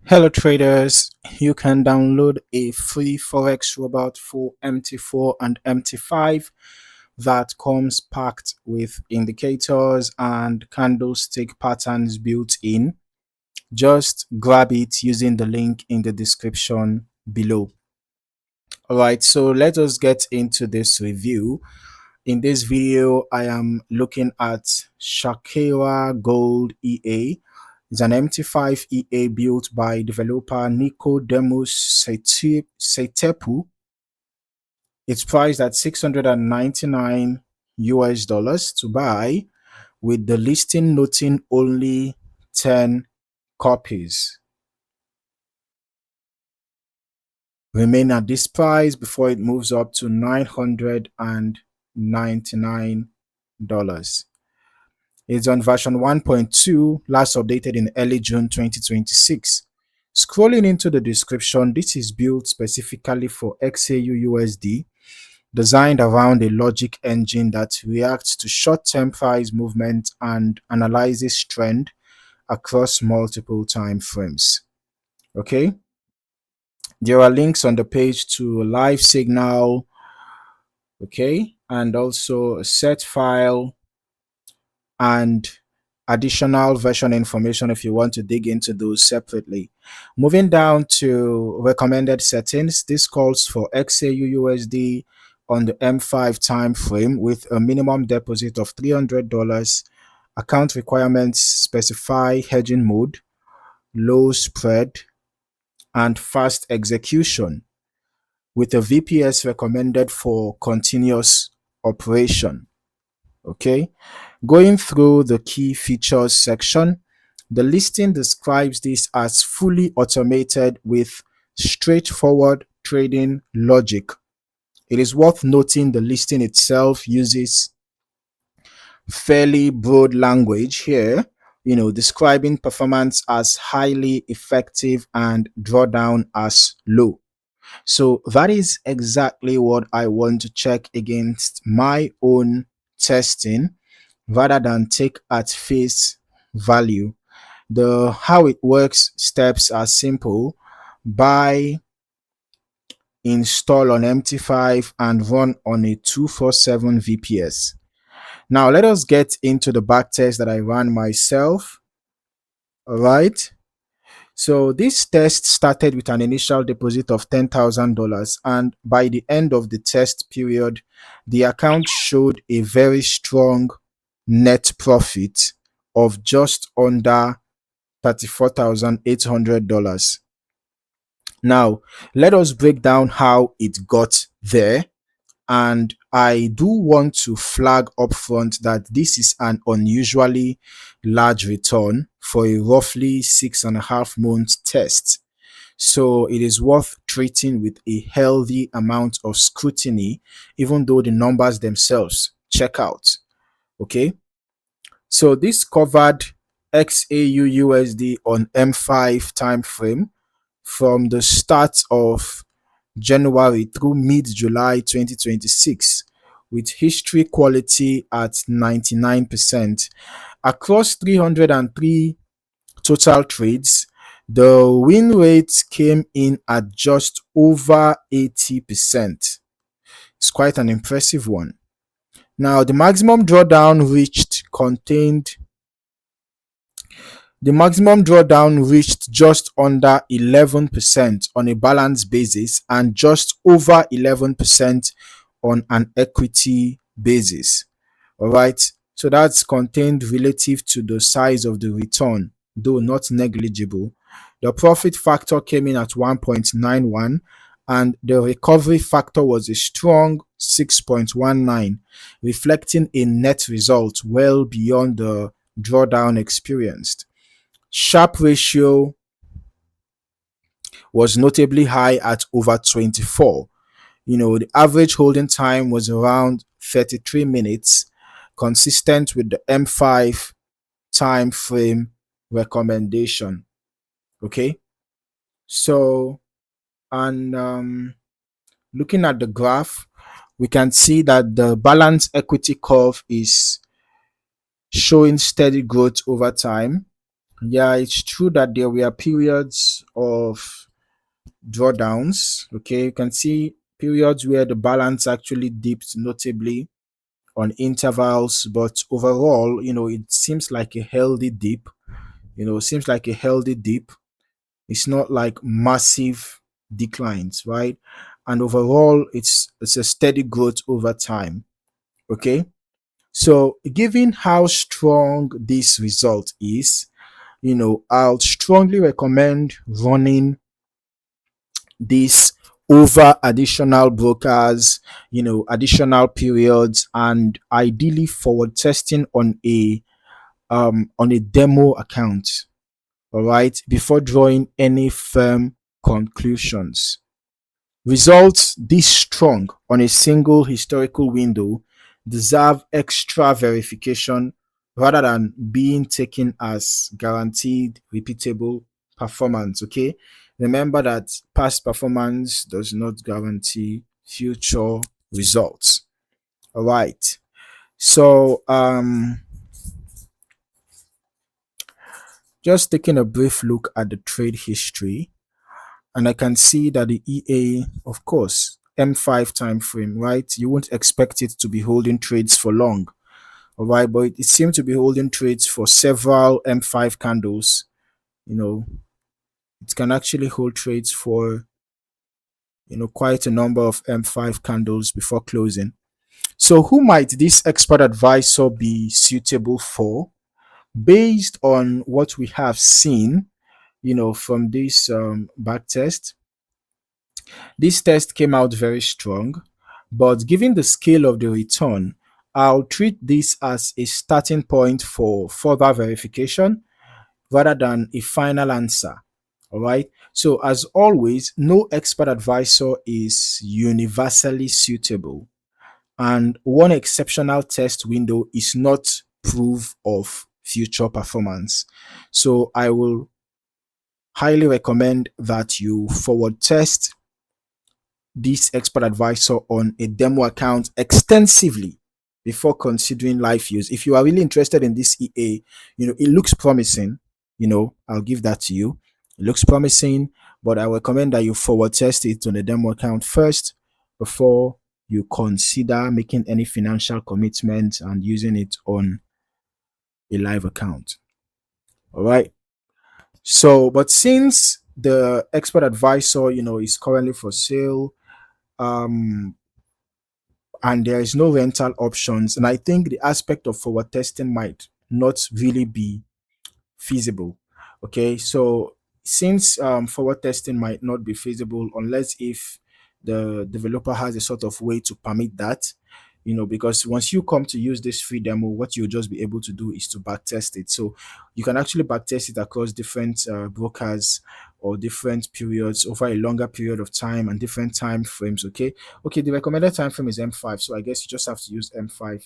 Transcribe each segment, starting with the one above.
Hello traders, you can download a free Forex robot for MT4 and MT5 that comes packed with indicators and candlestick patterns built in. Just grab it using the link in the description below. Alright, so let us get into this review. In this video, I am looking at Sharkyra Gold EA. It's an MT5 EA built by developer Nicodemus Setepu. It's priced at 699 US dollars to buy, with the listing noting only 10 copies. Remain at this price before it moves up to $999. It's on version 1.2, last updated in early June 2026. Scrolling into the description, this is built specifically for XAUUSD, designed around a logic engine that reacts to short-term price movement and analyzes trend across multiple time frames. Okay, there are links on the page to live signal, okay, and also a set file and additional version information if you want to dig into those separately. Moving down to recommended settings, this calls for XAUUSD on the M5 time frame with a minimum deposit of $300. Account requirements specify hedging mode, low spread, and fast execution, with a VPS recommended for continuous operation. Okay, going through the key features section, the listing describes this as fully automated with straightforward trading logic. It is worth noting the listing itself uses fairly broad language here, describing performance as highly effective and drawdown as low. So that is exactly what I want to check against my own testing rather than take at face value. The how it works steps are simple: buy, install on MT5, and run on a 247 VPS. Now let us get into the backtest that I ran myself. All right. So this test started with an initial deposit of $10,000, and by the end of the test period, the account showed a very strong net profit of just under $34,800. Now, let us break down how it got there. And I do want to flag up front that this is an unusually large return for a roughly 6.5 month test. So it is worth treating with a healthy amount of scrutiny, even though the numbers themselves check out. Okay. So this covered XAUUSD on M5 time frame from the start of January through mid-July 2026, with history quality at 99%. Across 303 total trades, the win rate came in at just over 80%. It's quite an impressive one. Now, the maximum drawdown reached just under 11% on a balance basis and just over 11% on an equity basis. All right, so that's contained relative to the size of the return, though not negligible. The profit factor came in at 1.91, and the recovery factor was a strong 6.19, reflecting a net result well beyond the drawdown experienced. Sharp ratio was notably high at over 24. The average holding time was around 33 minutes, consistent with the M5 time frame recommendation. Okay, so and looking at the graph, we can see that the balance equity curve is showing steady growth over time, Yeah, it's true that there were periods of drawdowns. Okay, you can see periods where the balance actually dipped notably on intervals, but overall, it seems like a healthy dip. Seems like a healthy dip. It's not like massive declines, right? And overall, it's a steady growth over time. Okay, so given how strong this result is, I'll strongly recommend running this over additional brokers, additional periods, and ideally forward testing on a demo account. All right, before drawing any firm conclusions. Results this strong on a single historical window deserve extra verification rather than being taken as guaranteed repeatable performance. Okay, remember that past performance does not guarantee future results. All right, so just taking a brief look at the trade history, and I can see that the EA, of course, M5 time frame, right? You won't expect it to be holding trades for long, all right? But it seemed to be holding trades for several M5 candles. You know, it can actually hold trades for quite a number of M5 candles before closing. So, who might this expert advisor be suitable for? Based on what we have seen, from this back test, this test came out very strong, but given the scale of the return, I'll treat this as a starting point for further verification rather than a final answer. All right. So, as always, no expert advisor is universally suitable, and one exceptional test window is not proof of future performance. So, I will highly recommend that you forward test this expert advisor on a demo account extensively before considering live use. If you are really interested in this EA, it looks promising. I'll give that to you. It looks promising, but I recommend that you forward test it on a demo account first before you consider making any financial commitment and using it on a live account. All right. So, but since the expert advisor, is currently for sale, um, and there is no rental options. And I think the aspect of forward testing might not really be feasible. Okay, so since forward testing might not be feasible unless if the developer has a sort of way to permit that, because once you come to use this free demo, what you'll just be able to do is to backtest it. So you can actually backtest it across different brokers or different periods over a longer period of time and different time frames. Okay, the recommended time frame is M5, so I guess you just have to use M5,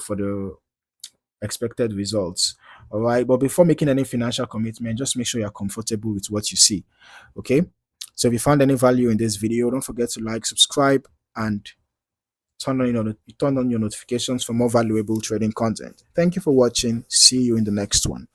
for the expected results. All right. But before making any financial commitment, just make sure you're comfortable with what you see. Okay. So if you found any value in this video, don't forget to like, subscribe, and turn on your notifications for more valuable trading content. Thank you for watching. See you in the next one.